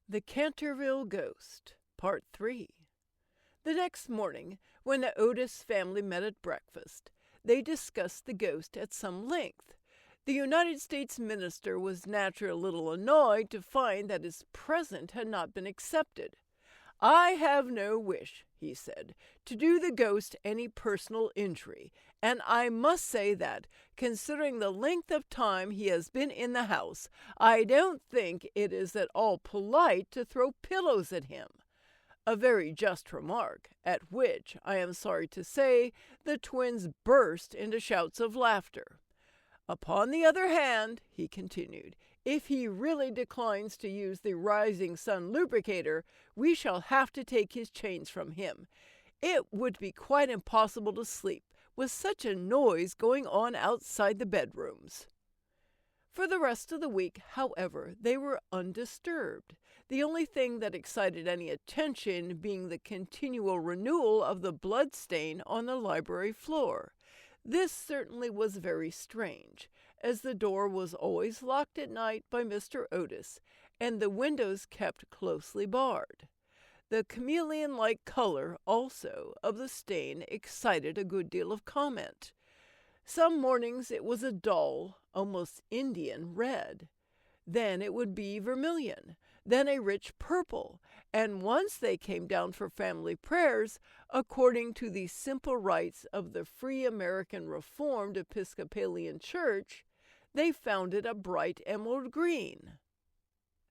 The Canterville Ghost, Part 3. The next morning, when the Otis family met at breakfast, they discussed the ghost at some length. The United States minister was naturally a little annoyed to find that his present had not been accepted. "I have no wish," he said, "to do the ghost any personal injury, and I must say that, considering the length of time he has been in the house, I don't think it is at all polite to throw pillows at him." A very just remark, at which, I am sorry to say, the twins burst into shouts of laughter. "Upon the other hand," he continued, "if he really declines to use the Rising Sun lubricator, we shall have to take his chains from him. It would be quite impossible to sleep with such a noise going on outside the bedrooms." For the rest of the week, however, they were undisturbed, the only thing that excited any attention being the continual renewal of the blood stain on the library floor. This certainly was very strange, as the door was always locked at night by Mr. Otis, and the windows kept closely barred. The chameleon-like color, also, of the stain excited a good deal of comment. Some mornings it was a dull, almost Indian red. Then it would be vermilion, then a rich purple, and once they came down for family prayers, according to the simple rites of the Free American Reformed Episcopalian Church, they found it a bright emerald green.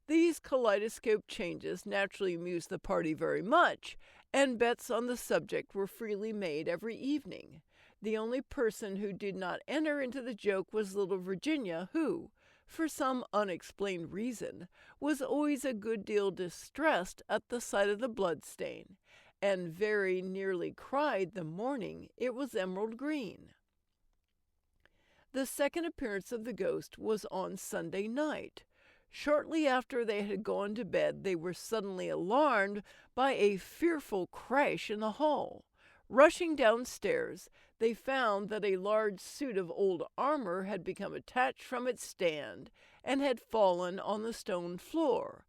These kaleidoscope changes naturally amused the party very much, and bets on the subject were freely made every evening. The only person who did not enter into the joke was little Virginia, who, for some unexplained reason, was always a good deal distressed at the sight of the blood-stain, and very nearly cried the morning it was emerald green. The second appearance of the ghost was on Sunday night. Shortly after they had gone to bed, they were suddenly alarmed by a fearful crash in the hall. Rushing downstairs, they found that a large suit of old armor had become detached from its stand and had fallen on the stone floor,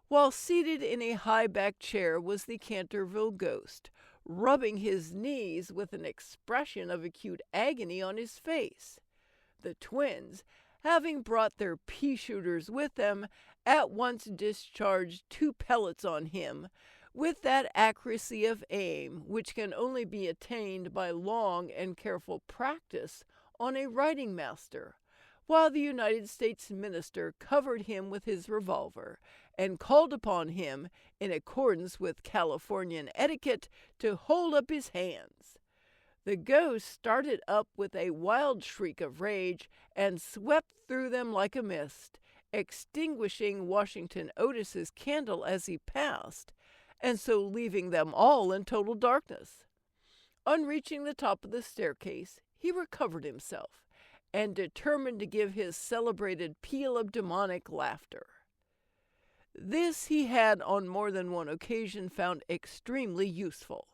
while seated in a high-backed chair was the Canterville ghost, rubbing his knees with an expression of acute agony on his face. The twins, having brought their pea-shooters with them, at once discharged 2 pellets on him, with that accuracy of aim which can only be attained by long and careful practice on a writing master, while the United States minister covered him with his revolver, and called upon him, in accordance with Californian etiquette, to hold up his hands. The ghost started up with a wild shriek of rage, and swept through them like a mist, extinguishing Washington Otis's candle as he passed, and so leaving them all in total darkness. On reaching the top of the staircase, he recovered himself, and determined to give his celebrated peal of demonic laughter. This he had on more than one occasion found extremely useful.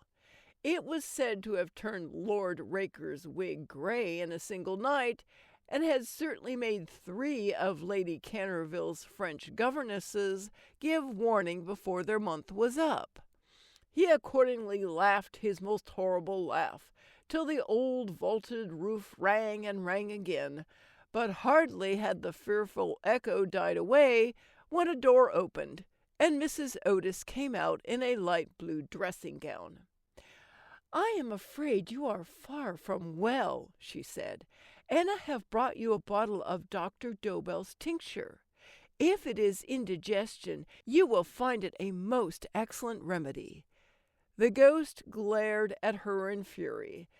It was said to have turned Lord Raker's wig gray in a single night, and had certainly made 3 of Lady Canterville's French governesses give warning before their month was up. He accordingly laughed his most horrible laugh, till the old vaulted roof rang and rang again, but hardly had the fearful echo died away when a door opened, and Mrs. Otis came out in a light blue dressing-gown. "I am afraid you are far from well," she said, "and I have brought you a bottle of Dr. Dobell's tincture. If it is indigestion, you will find it a most excellent remedy." The ghost glared at her in fury,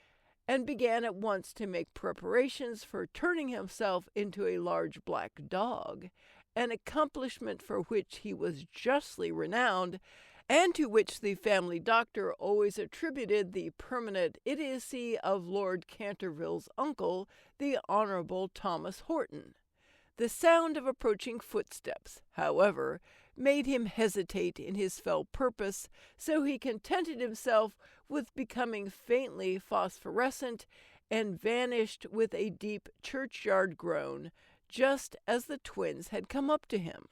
and began at once to make preparations for turning himself into a large black dog, an accomplishment for which he was justly renowned, and to which the family doctor always attributed the permanent idiocy of Lord Canterville's uncle, the Honourable Thomas Horton. The sound of approaching footsteps, however, made him hesitate in his fell purpose, so he contented himself with becoming faintly phosphorescent, and vanished with a deep churchyard groan, just as the twins had come up to him.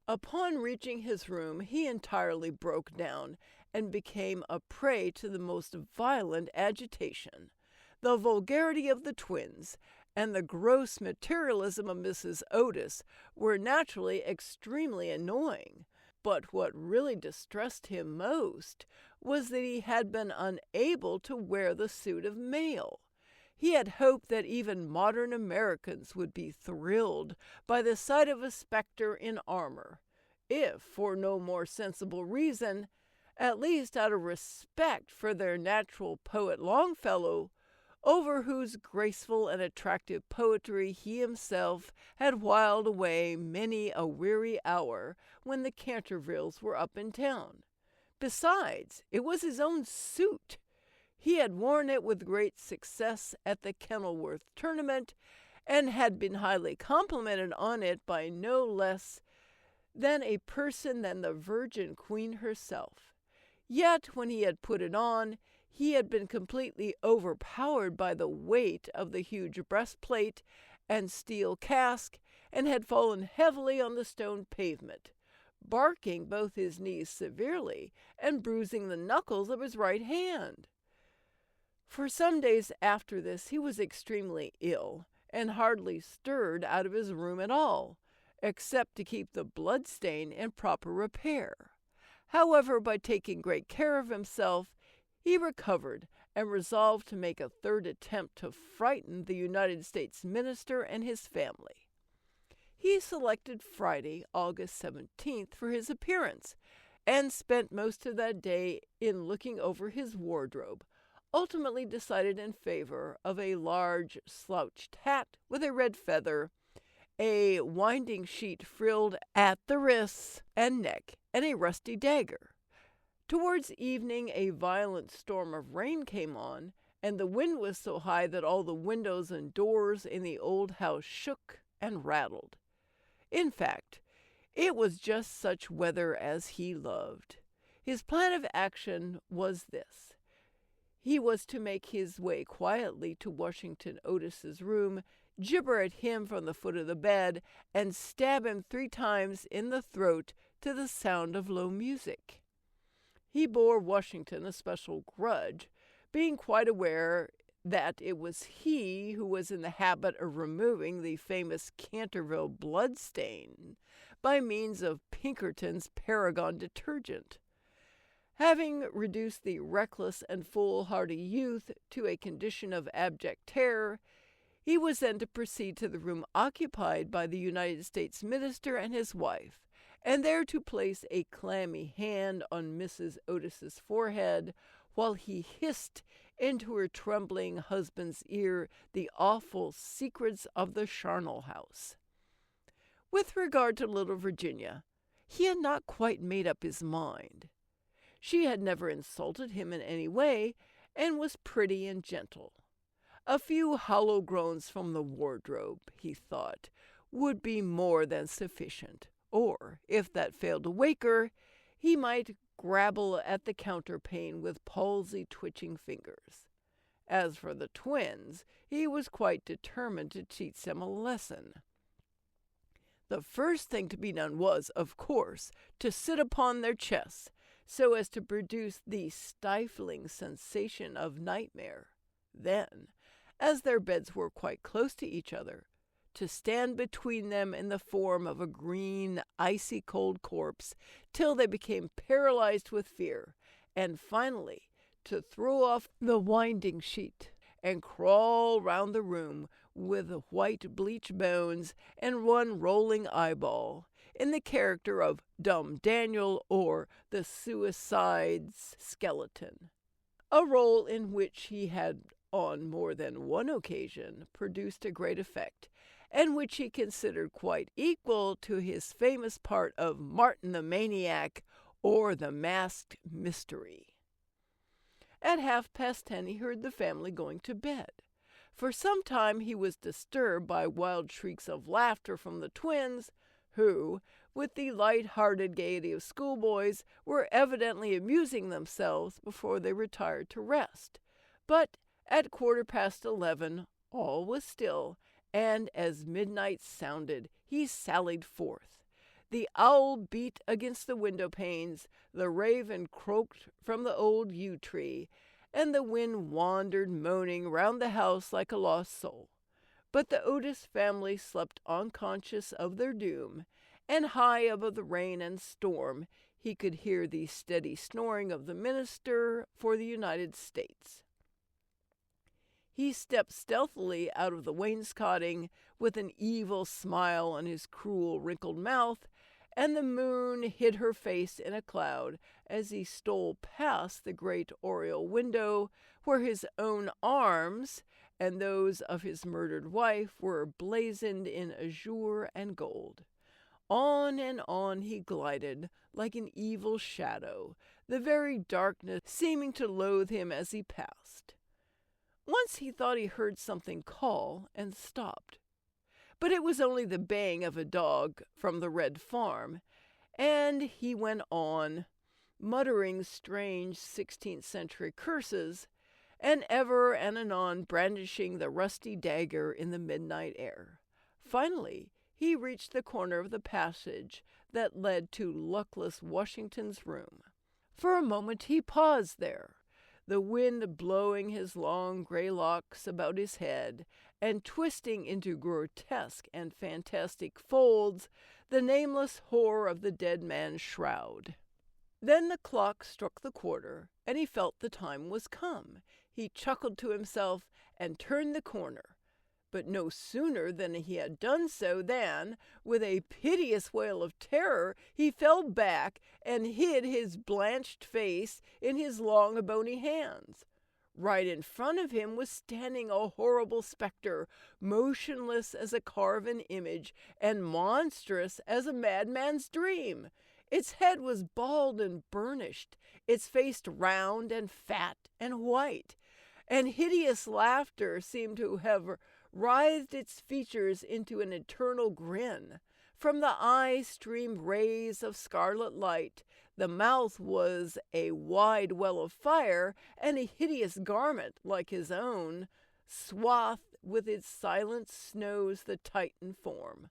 Upon reaching his room, he entirely broke down and became a prey to the most violent agitation. The vulgarity of the twins and the gross materialism of Mrs. Otis were naturally extremely annoying, but what really distressed him most was that he had been unable to wear the suit of mail. He had hoped that even modern Americans would be thrilled by the sight of a spectre in armor, if for no more sensible reason, at least out of respect for their natural poet Longfellow, over whose graceful and attractive poetry he himself had whiled away many a weary hour when the Cantervilles were up in town. Besides, it was his own suit. He had worn it with great success at the Kenilworth tournament, and had been highly complimented on it by no less than a person than the Virgin Queen herself. Yet, when he had put it on, he had been completely overpowered by the weight of the huge breastplate and steel casque, and had fallen heavily on the stone pavement, barking both his knees severely and bruising the knuckles of his right hand. For some days after this he was extremely ill, and hardly stirred out of his room at all, except to keep the blood-stain in proper repair. However, by taking great care of himself, he recovered and resolved to make a third attempt to frighten the United States minister and his family. He selected Friday, August 17th, for his appearance, and spent most of that day in looking over his wardrobe, ultimately decided in favor of a large slouched hat with a red feather, a winding sheet frilled at the wrists and neck, and a rusty dagger. Towards evening a violent storm of rain came on, and the wind was so high that all the windows and doors in the old house shook and rattled. In fact, it was just such weather as he loved. His plan of action was this. He was to make his way quietly to Washington Otis's room, gibber at him from the foot of the bed, and stab him 3 times in the throat to the sound of low music. He bore Washington a special grudge, being quite aware that it was he who was in the habit of removing the famous Canterville bloodstain by means of Pinkerton's Paragon detergent. Having reduced the reckless and foolhardy youth to a condition of abject terror, he was then to proceed to the room occupied by the United States minister and his wife, and there to place a clammy hand on Mrs. Otis's forehead, while he hissed into her trembling husband's ear the awful secrets of the charnel house. With regard to little Virginia, he had not quite made up his mind. She had never insulted him in any way, and was pretty and gentle. A few hollow groans from the wardrobe, he thought, would be more than sufficient, or, if that failed to wake her, he might grabble at the counterpane with palsy-twitching fingers. As for the twins, he was quite determined to teach them a lesson. The first thing to be done was, of course, to sit upon their chests, so as to produce the stifling sensation of nightmare. Then, as their beds were quite close to each other, to stand between them in the form of a green, icy-cold corpse till they became paralyzed with fear, and finally to throw off the winding sheet and crawl round the room with white bleached bones and one rolling eyeball, in the character of Dumb Daniel or the Suicide's Skeleton, a role in which he had on more than one occasion produced a great effect, and which he considered quite equal to his famous part of Martin the Maniac or the Masked Mystery. At 10:30 he heard the family going to bed. For some time he was disturbed by wild shrieks of laughter from the twins, who, with the light-hearted gaiety of schoolboys, were evidently amusing themselves before they retired to rest. But at 11:15 all was still, and as midnight sounded, he sallied forth. The owl beat against the window panes, the raven croaked from the old yew tree, and the wind wandered moaning round the house like a lost soul. But the Otis family slept unconscious of their doom, and high above the rain and storm he could hear the steady snoring of the minister for the United States. He stepped stealthily out of the wainscoting with an evil smile on his cruel, wrinkled mouth, and the moon hid her face in a cloud as he stole past the great oriel window where his own arms and those of his murdered wife were blazoned in azure and gold. On and on he glided like an evil shadow, the very darkness seeming to loathe him as he passed. Once he thought he heard something call and stopped. But it was only the baying of a dog from the Red Farm, and he went on, muttering strange 16th-century curses, and ever and anon brandishing the rusty dagger in the midnight air. Finally, he reached the corner of the passage that led to luckless Washington's room. For a moment he paused there, the wind blowing his long gray locks about his head and twisting into grotesque and fantastic folds the nameless horror of the dead man's shroud. Then the clock struck the quarter, and he felt the time was come. He chuckled to himself and turned the corner. But no sooner than he had done so than, with a piteous wail of terror, he fell back and hid his blanched face in his long bony hands. Right in front of him was standing a horrible spectre, motionless as a carven image and monstrous as a madman's dream. Its head was bald and burnished, its face round and fat and white, and hideous laughter seemed to have writhed its features into an eternal grin. From the eyes streamed rays of scarlet light. The mouth was a wide well of fire, and a hideous garment, like his own, swathed with its silent snows the Titan form.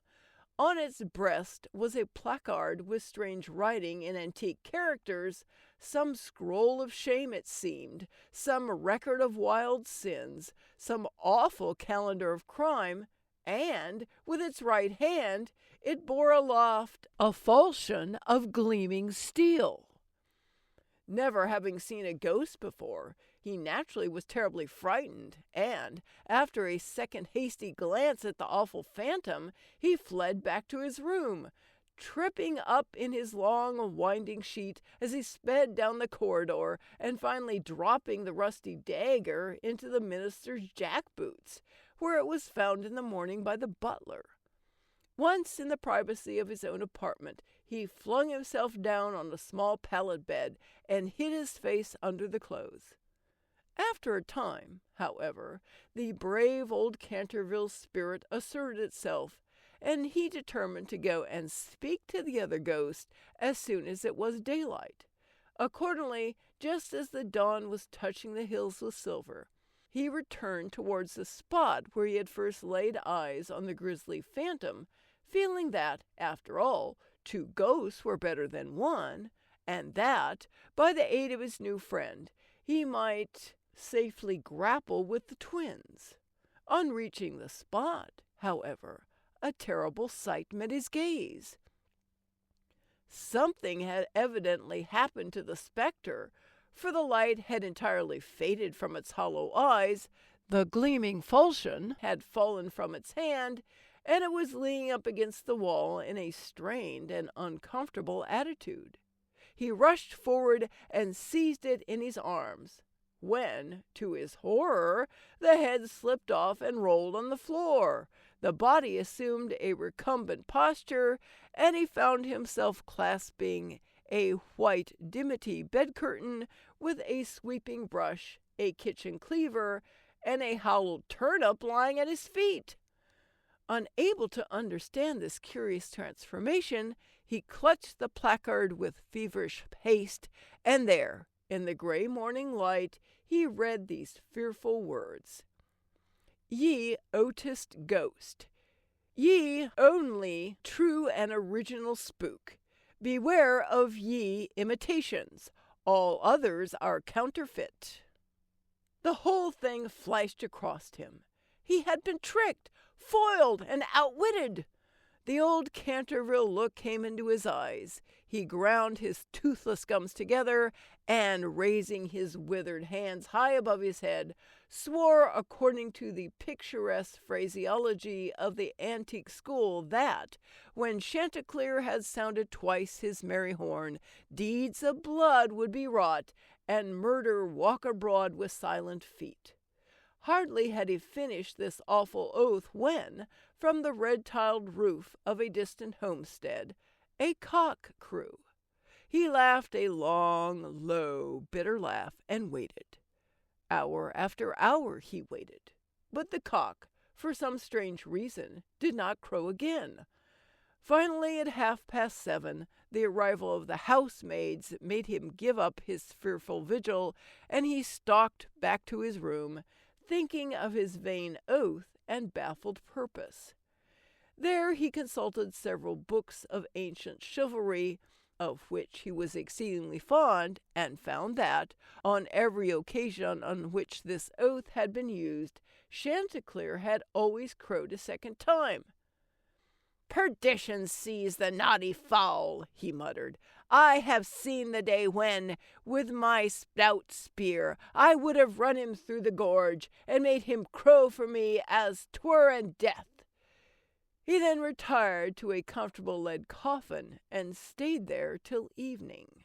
On its breast was a placard with strange writing in antique characters, some scroll of shame it seemed, some record of wild sins, some awful calendar of crime, and, with its right hand, it bore aloft a falchion of gleaming steel. Never having seen a ghost before, he naturally was terribly frightened, and, after a second hasty glance at the awful phantom, he fled back to his room, tripping up in his long winding sheet as he sped down the corridor, and finally dropping the rusty dagger into the minister's jackboots, where it was found in the morning by the butler. Once in the privacy of his own apartment, he flung himself down on a small pallet bed and hid his face under the clothes. After a time, however, the brave old Canterville spirit asserted itself, and he determined to go and speak to the other ghost as soon as it was daylight. Accordingly, just as the dawn was touching the hills with silver, he returned towards the spot where he had first laid eyes on the grisly phantom, feeling that, after all, 2 ghosts were better than 1, and that, by the aid of his new friend, he might safely grapple with the twins. On reaching the spot, however, a terrible sight met his gaze. Something had evidently happened to the spectre, for the light had entirely faded from its hollow eyes, the gleaming falchion had fallen from its hand, and it was leaning up against the wall in a strained and uncomfortable attitude. He rushed forward and seized it in his arms, when, to his horror, the head slipped off and rolled on the floor. The body assumed a recumbent posture, and he found himself clasping a white dimity bed curtain with a sweeping brush, a kitchen cleaver, and a hollowed turnip lying at his feet. Unable to understand this curious transformation, he clutched the placard with feverish haste, and there, in the gray morning light, he read these fearful words: "Ye Otist Ghost, Ye only true and original spook. Beware of ye imitations. All others are counterfeit. The whole thing flashed across him. He had been tricked, foiled, and outwitted. The old Canterville look came into his eyes. He ground his toothless gums together, and raising his withered hands high above his head, swore, according to the picturesque phraseology of the antique school, that, when Chanticleer had sounded twice his merry horn, deeds of blood would be wrought, and murder walk abroad with silent feet. Hardly had he finished this awful oath when, from the red-tiled roof of a distant homestead, a cock crew. He laughed a long, low, bitter laugh and waited. Hour after hour he waited, but the cock, for some strange reason, did not crow again. Finally, at 7:30, the arrival of the housemaids made him give up his fearful vigil, and he stalked back to his room, thinking of his vain oath and baffled purpose. There he consulted several books of ancient chivalry, of which he was exceedingly fond, and found that, on every occasion on which this oath had been used, Chanticleer had always crowed a second time. "Perdition seize the naughty fowl," he muttered. "I have seen the day when, with my stout spear, I would have run him through the gorge, and made him crow for me as 'twere in death." He then retired to a comfortable lead coffin, and stayed there till evening.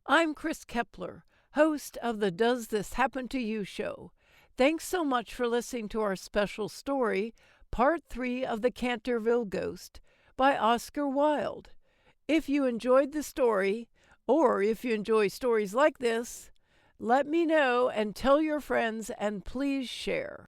I'm Kris Keppeler, host of the Does This Happen to You show. Thanks so much for listening to our special story, Part 3 of The Canterville Ghost by Oscar Wilde. If you enjoyed the story, or if you enjoy stories like this, let me know and tell your friends, and please share.